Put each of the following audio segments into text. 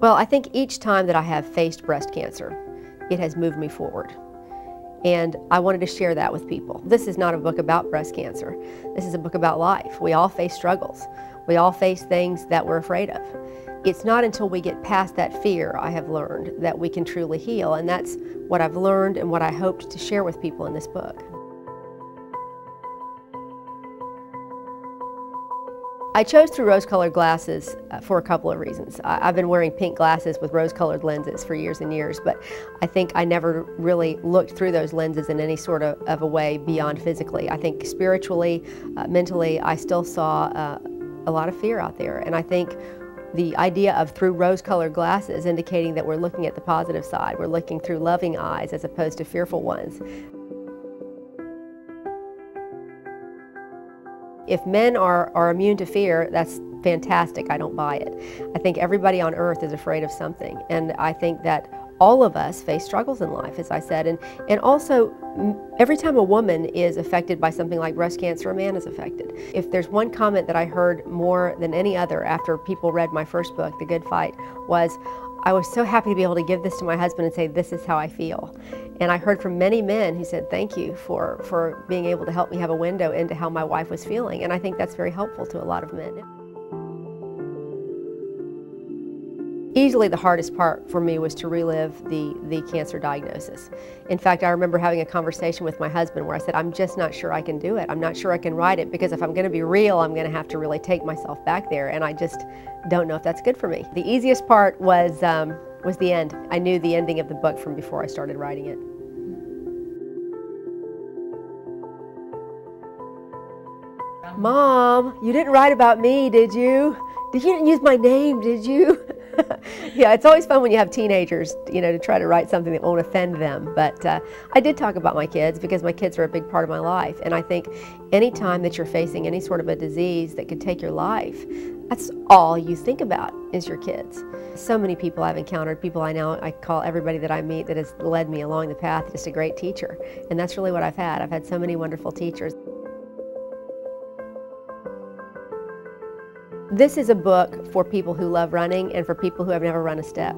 Well, I think each time that I have faced breast cancer, it has moved me forward. And I wanted to share that with people. This is not a book about breast cancer. This is a book about life. We all face struggles. We all face things that we're afraid of. It's not until we get past that fear, I have learned, that we can truly heal. And that's what I've learned and what I hoped to share with people in this book. I chose through rose-colored glasses for a couple of reasons. I've been wearing pink glasses with rose-colored lenses for years and years, but I think I never really looked through those lenses in any sort of a way beyond physically. I think spiritually, mentally, I still saw a lot of fear out there. And I think the idea of through rose-colored glasses indicating that we're looking at the positive side, we're looking through loving eyes as opposed to fearful ones. If men are immune to fear, that's fantastic. I don't buy it. I think everybody on earth is afraid of something, and I think that all of us face struggles in life, as I said, and also every time a woman is affected by something like breast cancer, a man is affected. If there's one comment that I heard more than any other after people read my first book, The Good Fight, was, I was so happy to be able to give this to my husband and say, this is how I feel. And I heard from many men who said, thank you for being able to help me have a window into how my wife was feeling. And I think that's very helpful to a lot of men. Easily the hardest part for me was to relive the cancer diagnosis. In fact, I remember having a conversation with my husband where I said, I'm just not sure I can do it. I'm not sure I can write it, because if I'm going to be real, I'm going to have to really take myself back there, and I just don't know if that's good for me. The easiest part was the end. I knew the ending of the book from before I started writing it. Mom, you didn't write about me, did you? You didn't use my name, did you? Yeah, it's always fun when you have teenagers, to try to write something that won't offend them. But I did talk about my kids because my kids are a big part of my life. And I think any time that you're facing any sort of a disease that could take your life, that's all you think about is your kids. So many people I've encountered, people I call everybody that I meet that has led me along the path just a great teacher. And that's really what I've had. I've had so many wonderful teachers. This is a book for people who love running and for people who have never run a step.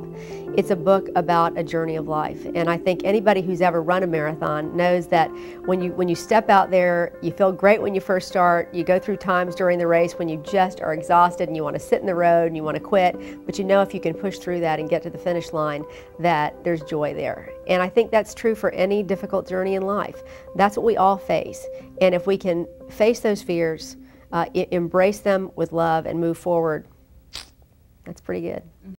It's a book about a journey of life, and I think anybody who's ever run a marathon knows that when you step out there, you feel great when you first start. You go through times during the race when you just are exhausted and you want to sit in the road and you want to quit, but you know if you can push through that and get to the finish line, that there's joy there. And I think that's true for any difficult journey in life. That's what we all face, and if we can face those fears, embrace them with love and move forward, that's pretty good.